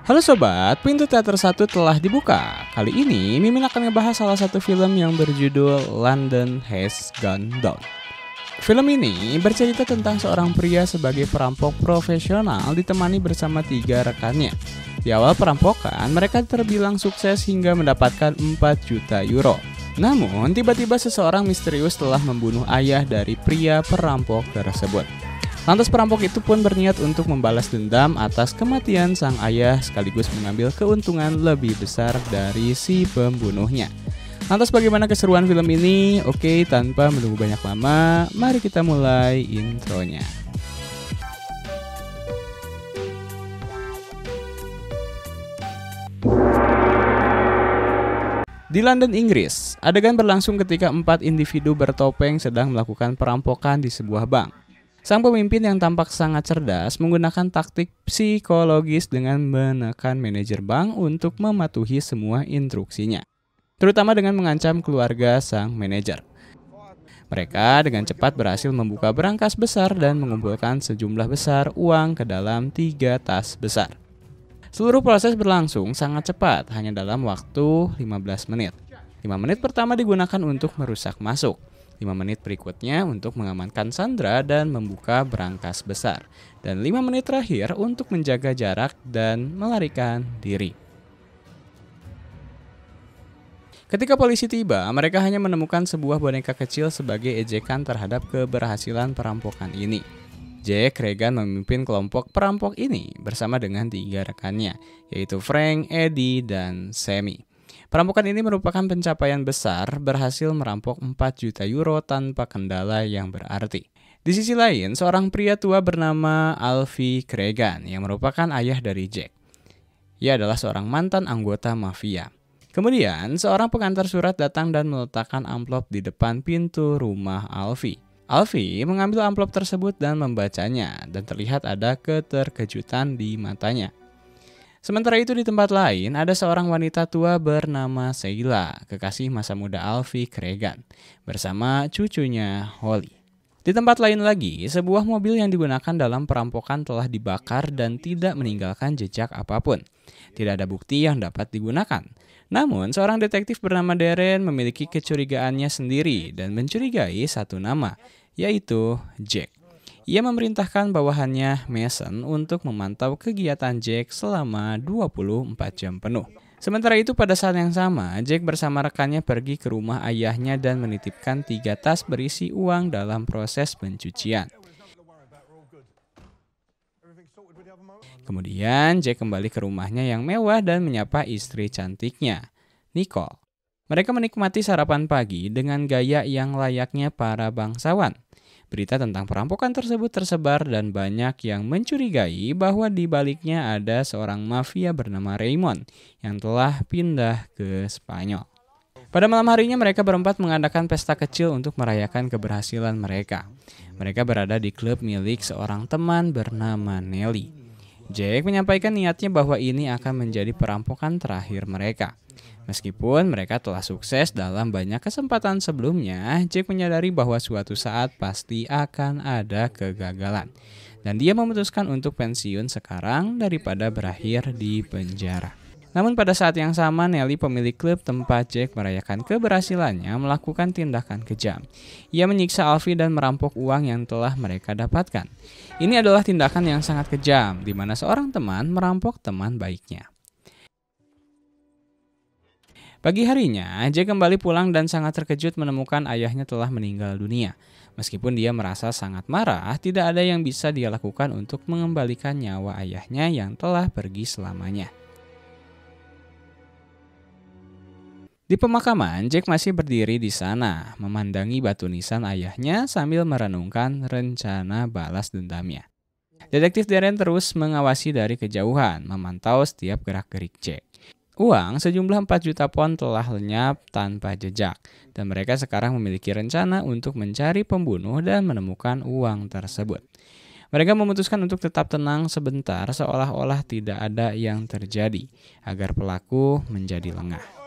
Halo sobat, pintu teater 1 telah dibuka. Kali ini Mimin akan ngebahas salah satu film yang berjudul London Has Gone Down. Film ini bercerita tentang seorang pria sebagai perampok profesional ditemani bersama 3 rekannya. Di awal perampokan, mereka terbilang sukses hingga mendapatkan 4 juta euro. Namun, tiba-tiba seseorang misterius telah membunuh ayah dari pria perampok tersebut. Lantas perampok itu pun berniat untuk membalas dendam atas kematian sang ayah sekaligus mengambil keuntungan lebih besar dari si pembunuhnya. Lantas bagaimana keseruan film ini? Oke, tanpa menunggu banyak lama, mari kita mulai intronya. Di London, Inggris, adegan berlangsung ketika 4 individu bertopeng sedang melakukan perampokan di sebuah bank. Sang pemimpin yang tampak sangat cerdas menggunakan taktik psikologis dengan menekan manajer bank untuk mematuhi semua instruksinya, terutama dengan mengancam keluarga sang manajer. Mereka dengan cepat berhasil membuka berangkas besar dan mengumpulkan sejumlah besar uang ke dalam 3 tas besar. Seluruh proses berlangsung sangat cepat, hanya dalam waktu 15 menit. 5 menit pertama digunakan untuk merusak masuk. 5 menit berikutnya untuk mengamankan sandera dan membuka berangkas besar. Dan 5 menit terakhir untuk menjaga jarak dan melarikan diri. Ketika polisi tiba, mereka hanya menemukan sebuah boneka kecil sebagai ejekan terhadap keberhasilan perampokan ini. Jack Regan memimpin kelompok perampok ini bersama dengan 3 rekannya, yaitu Frank, Eddie, dan Sammy. Perampokan ini merupakan pencapaian besar, berhasil merampok 4 juta euro tanpa kendala yang berarti. Di sisi lain, seorang pria tua bernama Alfie Cregan yang merupakan ayah dari Jack. Ia adalah seorang mantan anggota mafia. Kemudian, seorang pengantar surat datang dan meletakkan amplop di depan pintu rumah Alfie. Alfie mengambil amplop tersebut dan membacanya, dan terlihat ada keterkejutan di matanya. Sementara itu di tempat lain, ada seorang wanita tua bernama Sheila, kekasih masa muda Alfie Cregan, bersama cucunya Holly. Di tempat lain lagi, sebuah mobil yang digunakan dalam perampokan telah dibakar dan tidak meninggalkan jejak apapun. Tidak ada bukti yang dapat digunakan. Namun, seorang detektif bernama Darren memiliki kecurigaannya sendiri dan mencurigai satu nama, yaitu Jack. Ia memerintahkan bawahannya Mason untuk memantau kegiatan Jack selama 24 jam penuh. Sementara itu pada saat yang sama, Jack bersama rekannya pergi ke rumah ayahnya dan menitipkan 3 tas berisi uang dalam proses pencucian. Kemudian Jack kembali ke rumahnya yang mewah dan menyapa istri cantiknya, Nicole. Mereka menikmati sarapan pagi dengan gaya yang layaknya para bangsawan. Berita tentang perampokan tersebut tersebar dan banyak yang mencurigai bahwa di baliknya ada seorang mafia bernama Raymond yang telah pindah ke Spanyol. Pada malam harinya mereka berempat mengadakan pesta kecil untuk merayakan keberhasilan mereka. Mereka berada di klub milik seorang teman bernama Nelly. Jack menyampaikan niatnya bahwa ini akan menjadi perampokan terakhir mereka. Meskipun mereka telah sukses dalam banyak kesempatan sebelumnya, Jack menyadari bahwa suatu saat pasti akan ada kegagalan. Dan dia memutuskan untuk pensiun sekarang daripada berakhir di penjara. Namun pada saat yang sama, Nelly, pemilik klub tempat Jack merayakan keberhasilannya, melakukan tindakan kejam. Ia menyiksa Alfie dan merampok uang yang telah mereka dapatkan. Ini adalah tindakan yang sangat kejam, di mana seorang teman merampok teman baiknya. Pagi harinya, Jack kembali pulang dan sangat terkejut menemukan ayahnya telah meninggal dunia. Meskipun dia merasa sangat marah, tidak ada yang bisa dia lakukan untuk mengembalikan nyawa ayahnya yang telah pergi selamanya. Di pemakaman, Jack masih berdiri di sana, memandangi batu nisan ayahnya sambil merenungkan rencana balas dendamnya. Detektif Darren terus mengawasi dari kejauhan, memantau setiap gerak-gerik Jack. Uang sejumlah 4 juta pound telah lenyap tanpa jejak, dan mereka sekarang memiliki rencana untuk mencari pembunuh dan menemukan uang tersebut. Mereka memutuskan untuk tetap tenang sebentar seolah-olah tidak ada yang terjadi, agar pelaku menjadi lengah.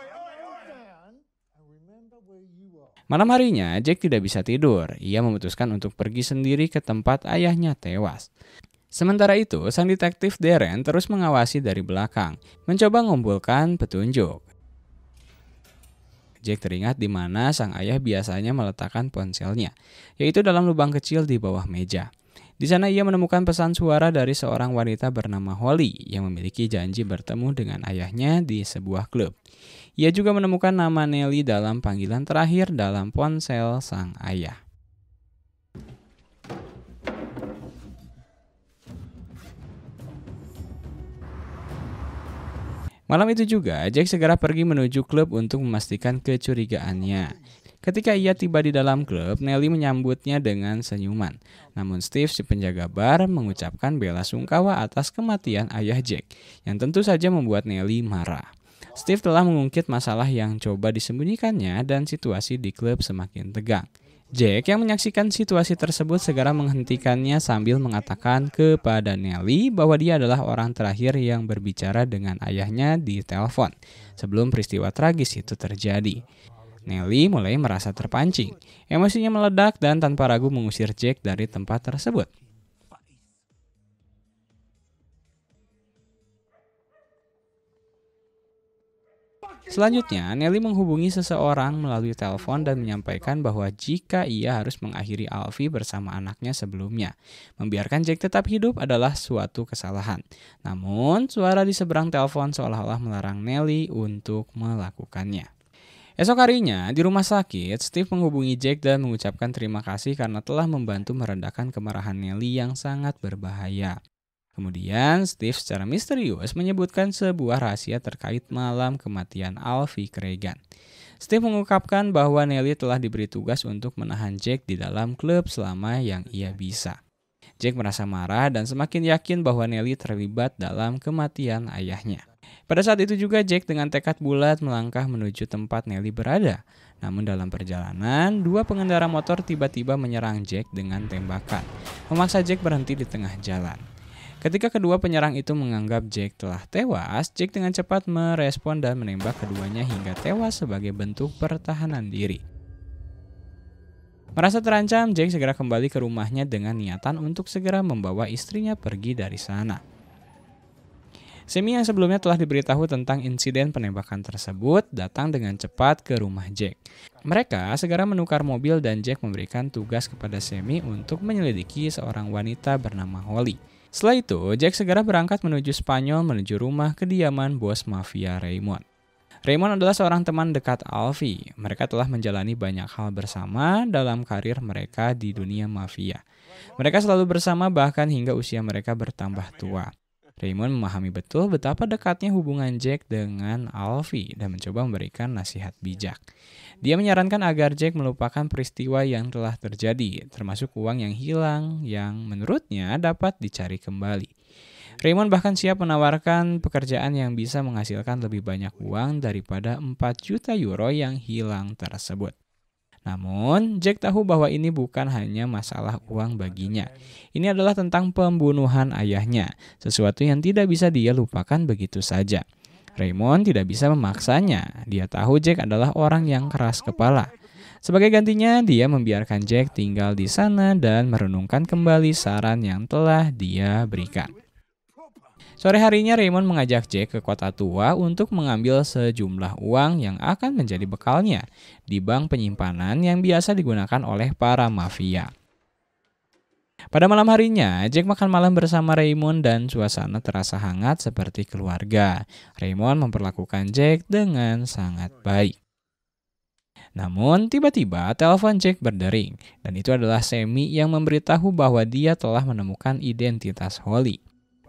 Malam harinya, Jack tidak bisa tidur. Ia memutuskan untuk pergi sendiri ke tempat ayahnya tewas. Sementara itu, sang detektif Darren terus mengawasi dari belakang, mencoba mengumpulkan petunjuk. Jack teringat di mana sang ayah biasanya meletakkan ponselnya, yaitu dalam lubang kecil di bawah meja. Di sana ia menemukan pesan suara dari seorang wanita bernama Holly yang memiliki janji bertemu dengan ayahnya di sebuah klub. Ia juga menemukan nama Nelly dalam panggilan terakhir dalam ponsel sang ayah. Malam itu juga, Jack segera pergi menuju klub untuk memastikan kecurigaannya. Ketika ia tiba di dalam klub, Nelly menyambutnya dengan senyuman. Namun Steve, si penjaga bar, mengucapkan bela sungkawa atas kematian ayah Jack, yang tentu saja membuat Nelly marah. Steve telah mengungkit masalah yang coba disembunyikannya dan situasi di klub semakin tegang. Jack yang menyaksikan situasi tersebut segera menghentikannya sambil mengatakan kepada Nelly bahwa dia adalah orang terakhir yang berbicara dengan ayahnya di telepon sebelum peristiwa tragis itu terjadi. Nelly mulai merasa terpancing. Emosinya meledak dan tanpa ragu mengusir Jack dari tempat tersebut. Selanjutnya, Nelly menghubungi seseorang melalui telepon dan menyampaikan bahwa jika ia harus mengakhiri Alfie bersama anaknya sebelumnya, membiarkan Jack tetap hidup adalah suatu kesalahan. Namun, suara di seberang telepon seolah-olah melarang Nelly untuk melakukannya. Esok harinya, di rumah sakit, Steve menghubungi Jack dan mengucapkan terima kasih karena telah membantu meredakan kemarahan Nelly yang sangat berbahaya. Kemudian, Steve secara misterius menyebutkan sebuah rahasia terkait malam kematian Alfie Cregan. Steve mengungkapkan bahwa Nelly telah diberi tugas untuk menahan Jack di dalam klub selama yang ia bisa. Jack merasa marah dan semakin yakin bahwa Nelly terlibat dalam kematian ayahnya. Pada saat itu juga Jack dengan tekad bulat melangkah menuju tempat Nelly berada. Namun dalam perjalanan, dua pengendara motor tiba-tiba menyerang Jack dengan tembakan, memaksa Jack berhenti di tengah jalan. Ketika kedua penyerang itu menganggap Jack telah tewas, Jack dengan cepat merespon dan menembak keduanya hingga tewas sebagai bentuk pertahanan diri. Merasa terancam, Jack segera kembali ke rumahnya dengan niatan untuk segera membawa istrinya pergi dari sana. Sammy yang sebelumnya telah diberitahu tentang insiden penembakan tersebut datang dengan cepat ke rumah Jack. Mereka segera menukar mobil dan Jack memberikan tugas kepada Sammy untuk menyelidiki seorang wanita bernama Holly. Setelah itu, Jack segera berangkat menuju Spanyol menuju rumah kediaman bos mafia Raymond. Raymond adalah seorang teman dekat Alfie. Mereka telah menjalani banyak hal bersama dalam karir mereka di dunia mafia. Mereka selalu bersama bahkan hingga usia mereka bertambah tua. Raymond memahami betul betapa dekatnya hubungan Jack dengan Alfie dan mencoba memberikan nasihat bijak. Dia menyarankan agar Jack melupakan peristiwa yang telah terjadi, termasuk uang yang hilang yang menurutnya dapat dicari kembali. Raymond bahkan siap menawarkan pekerjaan yang bisa menghasilkan lebih banyak uang daripada 4 juta euro yang hilang tersebut. Namun, Jack tahu bahwa ini bukan hanya masalah uang baginya. Ini adalah tentang pembunuhan ayahnya, sesuatu yang tidak bisa dia lupakan begitu saja. Raymond tidak bisa memaksanya. Dia tahu Jack adalah orang yang keras kepala. Sebagai gantinya, dia membiarkan Jack tinggal di sana dan merenungkan kembali saran yang telah dia berikan. Sore harinya Raymond mengajak Jack ke kota tua untuk mengambil sejumlah uang yang akan menjadi bekalnya di bank penyimpanan yang biasa digunakan oleh para mafia. Pada malam harinya, Jack makan malam bersama Raymond dan suasana terasa hangat seperti keluarga. Raymond memperlakukan Jack dengan sangat baik. Namun, tiba-tiba telepon Jack berdering, dan itu adalah Sammy yang memberitahu bahwa dia telah menemukan identitas Holly.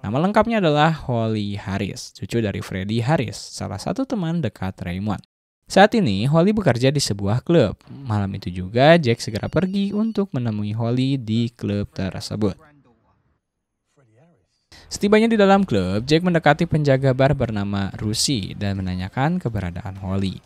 Nama lengkapnya adalah Holly Harris, cucu dari Freddie Harris, salah satu teman dekat Raymond. Saat ini, Holly bekerja di sebuah klub. Malam itu juga, Jack segera pergi untuk menemui Holly di klub tersebut. Setibanya di dalam klub, Jack mendekati penjaga bar bernama Rusi dan menanyakan keberadaan Holly.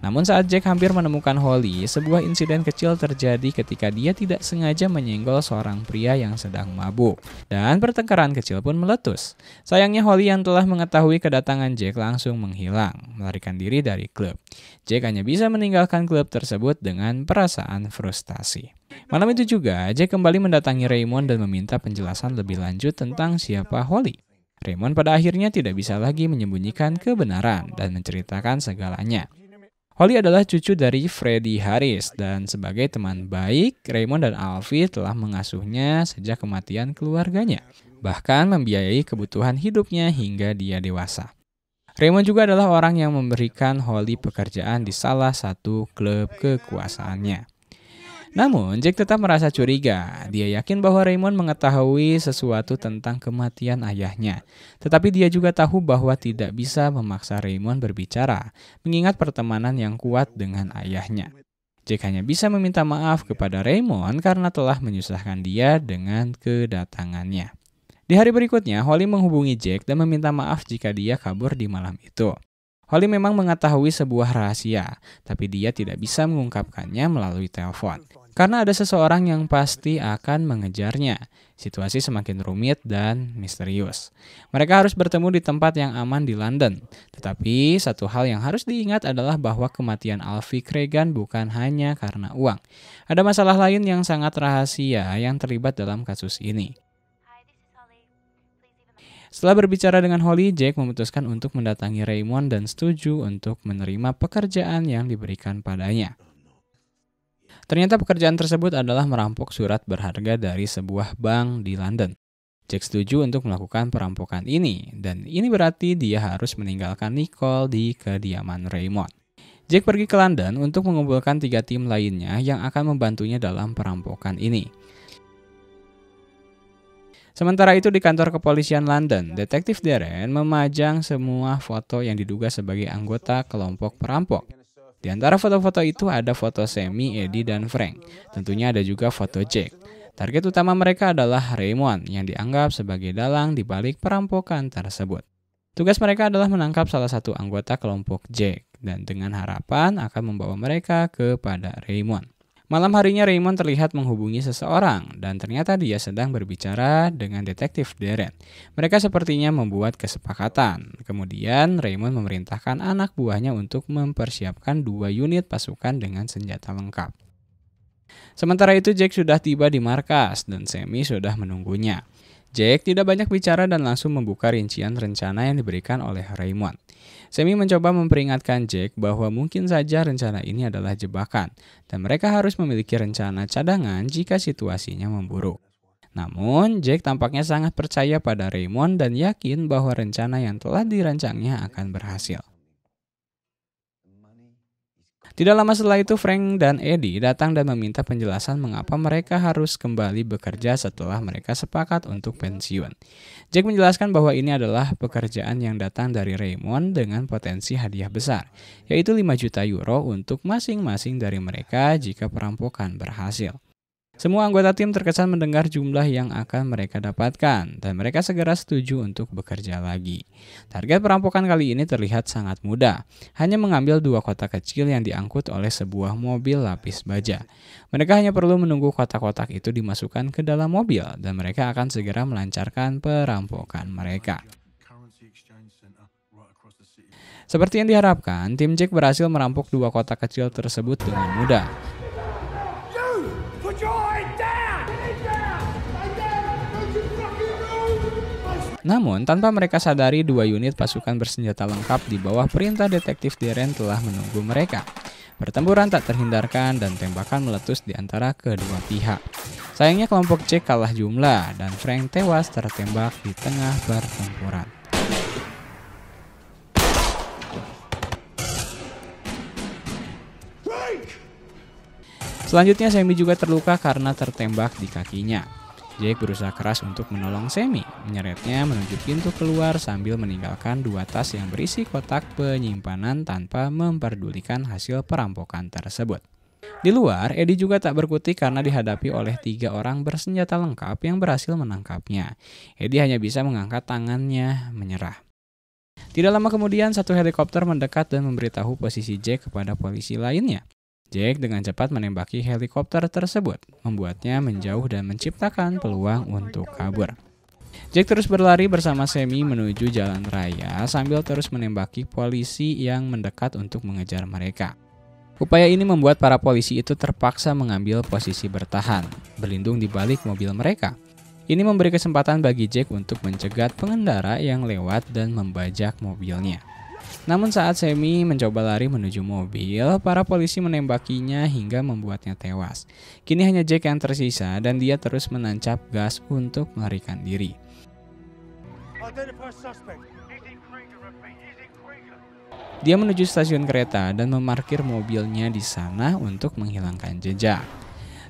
Namun saat Jack hampir menemukan Holly, sebuah insiden kecil terjadi ketika dia tidak sengaja menyenggol seorang pria yang sedang mabuk. Dan pertengkaran kecil pun meletus. Sayangnya Holly yang telah mengetahui kedatangan Jack langsung menghilang, melarikan diri dari klub. Jack hanya bisa meninggalkan klub tersebut dengan perasaan frustasi. Malam itu juga, Jack kembali mendatangi Raymond dan meminta penjelasan lebih lanjut tentang siapa Holly. Raymond pada akhirnya tidak bisa lagi menyembunyikan kebenaran dan menceritakan segalanya. Holly adalah cucu dari Freddie Harris dan sebagai teman baik, Raymond dan Alfie telah mengasuhnya sejak kematian keluarganya, bahkan membiayai kebutuhan hidupnya hingga dia dewasa. Raymond juga adalah orang yang memberikan Holly pekerjaan di salah satu klub kekuasaannya. Namun, Jack tetap merasa curiga. Dia yakin bahwa Raymond mengetahui sesuatu tentang kematian ayahnya. Tetapi dia juga tahu bahwa tidak bisa memaksa Raymond berbicara, mengingat pertemanan yang kuat dengan ayahnya. Jack hanya bisa meminta maaf kepada Raymond karena telah menyusahkan dia dengan kedatangannya. Di hari berikutnya, Holly menghubungi Jack dan meminta maaf jika dia kabur di malam itu. Holly memang mengetahui sebuah rahasia, tapi dia tidak bisa mengungkapkannya melalui telepon. Karena ada seseorang yang pasti akan mengejarnya. Situasi semakin rumit dan misterius. Mereka harus bertemu di tempat yang aman di London. Tetapi satu hal yang harus diingat adalah bahwa kematian Alfie Cregan bukan hanya karena uang. Ada masalah lain yang sangat rahasia yang terlibat dalam kasus ini. Setelah berbicara dengan Holly, Jack memutuskan untuk mendatangi Raymond dan setuju untuk menerima pekerjaan yang diberikan padanya. Ternyata pekerjaan tersebut adalah merampok surat berharga dari sebuah bank di London. Jack setuju untuk melakukan perampokan ini, dan ini berarti dia harus meninggalkan Nicole di kediaman Raymond. Jack pergi ke London untuk mengumpulkan 3 tim lainnya yang akan membantunya dalam perampokan ini. Sementara itu di kantor kepolisian London, detektif Darren memajang semua foto yang diduga sebagai anggota kelompok perampok. Di antara foto-foto itu ada foto Sammy, Eddie, dan Frank. Tentunya ada juga foto Jack. Target utama mereka adalah Raymond yang dianggap sebagai dalang di balik perampokan tersebut. Tugas mereka adalah menangkap salah satu anggota kelompok Jack dan dengan harapan akan membawa mereka kepada Raymond. Malam harinya Raymond terlihat menghubungi seseorang dan ternyata dia sedang berbicara dengan detektif Darren. Mereka sepertinya membuat kesepakatan. Kemudian Raymond memerintahkan anak buahnya untuk mempersiapkan 2 unit pasukan dengan senjata lengkap. Sementara itu Jack sudah tiba di markas dan Sammy sudah menunggunya. Jack tidak banyak bicara dan langsung membuka rincian rencana yang diberikan oleh Raymond. Sammy mencoba memperingatkan Jack bahwa mungkin saja rencana ini adalah jebakan dan mereka harus memiliki rencana cadangan jika situasinya memburuk. Namun, Jack tampaknya sangat percaya pada Raymond dan yakin bahwa rencana yang telah dirancangnya akan berhasil. Tidak lama setelah itu, Frank dan Eddie datang dan meminta penjelasan mengapa mereka harus kembali bekerja setelah mereka sepakat untuk pensiun. Jack menjelaskan bahwa ini adalah pekerjaan yang datang dari Raymond dengan potensi hadiah besar, yaitu 5 juta euro untuk masing-masing dari mereka jika perampokan berhasil. Semua anggota tim terkesan mendengar jumlah yang akan mereka dapatkan, dan mereka segera setuju untuk bekerja lagi. Target perampokan kali ini terlihat sangat mudah, hanya mengambil 2 kotak kecil yang diangkut oleh sebuah mobil lapis baja. Mereka hanya perlu menunggu kotak-kotak itu dimasukkan ke dalam mobil, dan mereka akan segera melancarkan perampokan mereka. Seperti yang diharapkan, tim Jack berhasil merampok 2 kotak kecil tersebut dengan mudah. Namun, tanpa mereka sadari 2 unit pasukan bersenjata lengkap di bawah perintah detektif Darren telah menunggu mereka. Pertempuran tak terhindarkan dan tembakan meletus di antara kedua pihak. Sayangnya kelompok Jack kalah jumlah dan Frank tewas tertembak di tengah pertempuran. Selanjutnya Sammy juga terluka karena tertembak di kakinya. Jack berusaha keras untuk menolong Sammy, menyeretnya menuju pintu keluar sambil meninggalkan 2 tas yang berisi kotak penyimpanan tanpa memperdulikan hasil perampokan tersebut. Di luar, Eddie juga tak berkutik karena dihadapi oleh 3 orang bersenjata lengkap yang berhasil menangkapnya. Eddie hanya bisa mengangkat tangannya menyerah. Tidak lama kemudian, satu helikopter mendekat dan memberitahu posisi Jack kepada polisi lainnya. Jack dengan cepat menembaki helikopter tersebut, membuatnya menjauh dan menciptakan peluang untuk kabur. Jack terus berlari bersama Sammy menuju jalan raya sambil terus menembaki polisi yang mendekat untuk mengejar mereka. Upaya ini membuat para polisi itu terpaksa mengambil posisi bertahan, berlindung di balik mobil mereka. Ini memberi kesempatan bagi Jack untuk mencegat pengendara yang lewat dan membajak mobilnya. Namun saat Sammy mencoba lari menuju mobil, para polisi menembakinya hingga membuatnya tewas. Kini hanya Jack yang tersisa dan dia terus menancap gas untuk melarikan diri. Dia menuju stasiun kereta dan memarkir mobilnya di sana untuk menghilangkan jejak.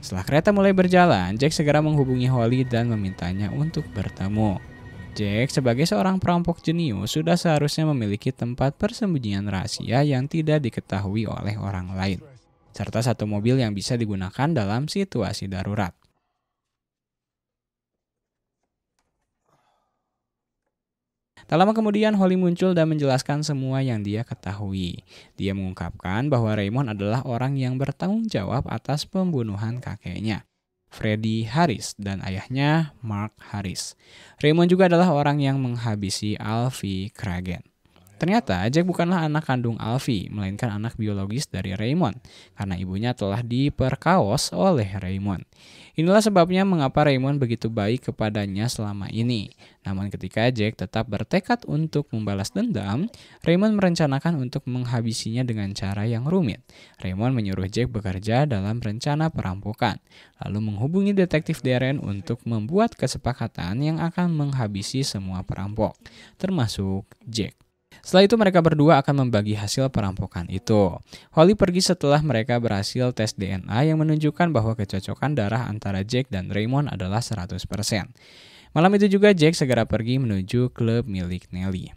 Setelah kereta mulai berjalan, Jack segera menghubungi Holly dan memintanya untuk bertemu. Jack sebagai seorang perampok jenius sudah seharusnya memiliki tempat persembunyian rahasia yang tidak diketahui oleh orang lain, serta satu mobil yang bisa digunakan dalam situasi darurat. Tak lama kemudian Holly muncul dan menjelaskan semua yang dia ketahui. Dia mengungkapkan bahwa Raymond adalah orang yang bertanggung jawab atas pembunuhan kakeknya, Freddie Harris, dan ayahnya, Mark Harris. Raymond juga adalah orang yang menghabisi Alfie Cragen. Ternyata Jack bukanlah anak kandung Alfie, melainkan anak biologis dari Raymond, karena ibunya telah diperkaos oleh Raymond. Inilah sebabnya mengapa Raymond begitu baik kepadanya selama ini. Namun ketika Jack tetap bertekad untuk membalas dendam, Raymond merencanakan untuk menghabisinya dengan cara yang rumit. Raymond menyuruh Jack bekerja dalam rencana perampokan, lalu menghubungi detektif Darren untuk membuat kesepakatan yang akan menghabisi semua perampok, termasuk Jack. Setelah itu mereka berdua akan membagi hasil perampokan itu. Holly pergi setelah mereka berhasil tes DNA yang menunjukkan bahwa kecocokan darah antara Jack dan Raymond adalah 100%. Malam itu juga Jack segera pergi menuju klub milik Nellie.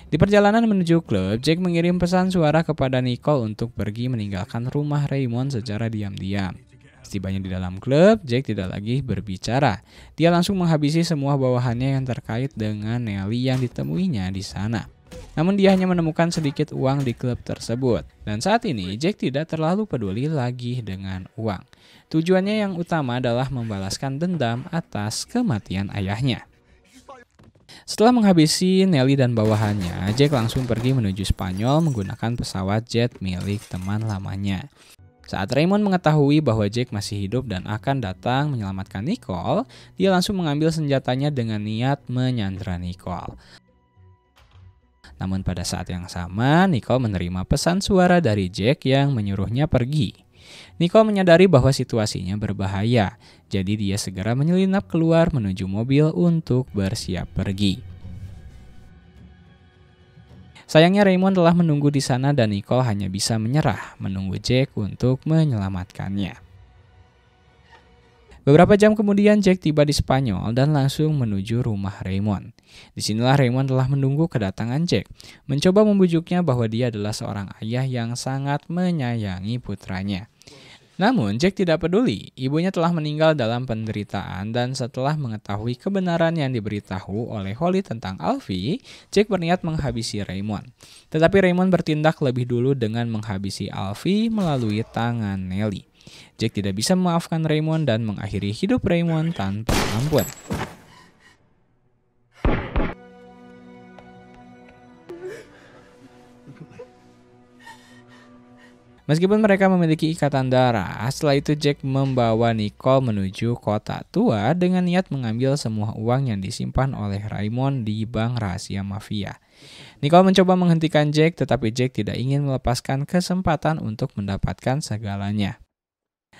Di perjalanan menuju klub, Jack mengirim pesan suara kepada Nicole untuk pergi meninggalkan rumah Raymond secara diam-diam. Setibanya di dalam klub, Jack tidak lagi berbicara. Dia langsung menghabisi semua bawahannya yang terkait dengan Nellie yang ditemuinya di sana. Namun dia hanya menemukan sedikit uang di klub tersebut. Dan saat ini Jack tidak terlalu peduli lagi dengan uang. Tujuannya yang utama adalah membalaskan dendam atas kematian ayahnya. Setelah menghabisi Nellie dan bawahannya, Jack langsung pergi menuju Spanyol menggunakan pesawat jet milik teman lamanya. Saat Raymond mengetahui bahwa Jack masih hidup dan akan datang menyelamatkan Nicole, dia langsung mengambil senjatanya dengan niat menyandra Nicole. Namun pada saat yang sama, Nicole menerima pesan suara dari Jack yang menyuruhnya pergi. Nicole menyadari bahwa situasinya berbahaya, jadi dia segera menyelinap keluar menuju mobil untuk bersiap pergi. Sayangnya Raymond telah menunggu di sana dan Nicole hanya bisa menyerah menunggu Jack untuk menyelamatkannya. Beberapa jam kemudian Jack tiba di Spanyol dan langsung menuju rumah Raymond. Disinilah Raymond telah menunggu kedatangan Jack, mencoba membujuknya bahwa dia adalah seorang ayah yang sangat menyayangi putranya. Namun Jack tidak peduli, ibunya telah meninggal dalam penderitaan dan setelah mengetahui kebenaran yang diberitahu oleh Holly tentang Alfie, Jack berniat menghabisi Raymond. Tetapi Raymond bertindak lebih dulu dengan menghabisi Alfie melalui tangan Nellie. Jack tidak bisa memaafkan Raymond dan mengakhiri hidup Raymond tanpa ampun. Meskipun mereka memiliki ikatan darah, setelah itu Jack membawa Nicole menuju kota tua dengan niat mengambil semua uang yang disimpan oleh Raymond di bank rahasia mafia. Nicole mencoba menghentikan Jack, tetapi Jack tidak ingin melepaskan kesempatan untuk mendapatkan segalanya.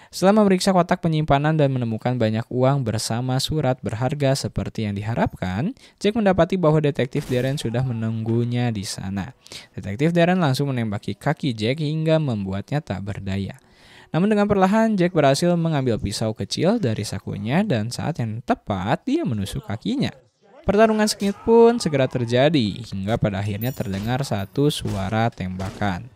Setelah memeriksa kotak penyimpanan dan menemukan banyak uang bersama surat berharga seperti yang diharapkan, Jack mendapati bahwa detektif Darren sudah menunggunya di sana. Detektif Darren langsung menembaki kaki Jack hingga membuatnya tak berdaya. Namun dengan perlahan, Jack berhasil mengambil pisau kecil dari sakunya dan saat yang tepat dia menusuk kakinya. Pertarungan sengit pun segera terjadi hingga pada akhirnya terdengar satu suara tembakan.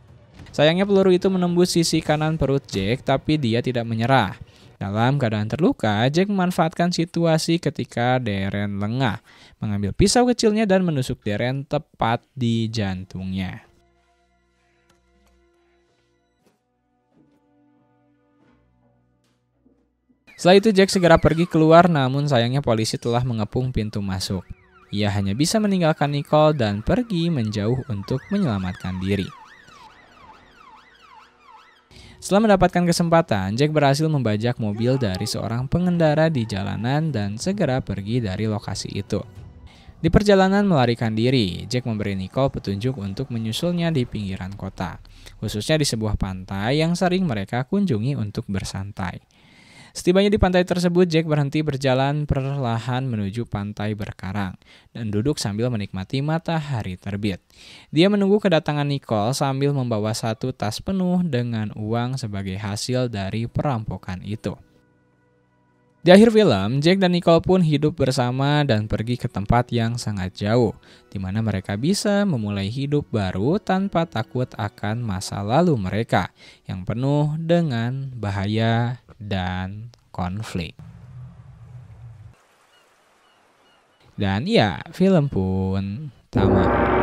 Sayangnya peluru itu menembus sisi kanan perut Jack, tapi dia tidak menyerah. Dalam keadaan terluka, Jack memanfaatkan situasi ketika Darren lengah, mengambil pisau kecilnya dan menusuk Darren tepat di jantungnya. Setelah itu Jack segera pergi keluar, namun sayangnya polisi telah mengepung pintu masuk. Ia hanya bisa meninggalkan Nicole dan pergi menjauh untuk menyelamatkan diri. Setelah mendapatkan kesempatan, Jack berhasil membajak mobil dari seorang pengendara di jalanan dan segera pergi dari lokasi itu. Di perjalanan melarikan diri, Jack memberi Nicole petunjuk untuk menyusulnya di pinggiran kota, khususnya di sebuah pantai yang sering mereka kunjungi untuk bersantai. Setibanya di pantai tersebut, Jack berhenti berjalan perlahan menuju pantai berkarang dan duduk sambil menikmati matahari terbit. Dia menunggu kedatangan Nicole sambil membawa satu tas penuh dengan uang sebagai hasil dari perampokan itu. Di akhir film, Jack dan Nicole pun hidup bersama dan pergi ke tempat yang sangat jauh, di mana mereka bisa memulai hidup baru tanpa takut akan masa lalu mereka yang penuh dengan bahaya dan konflik. Dan ya, film pun tamat.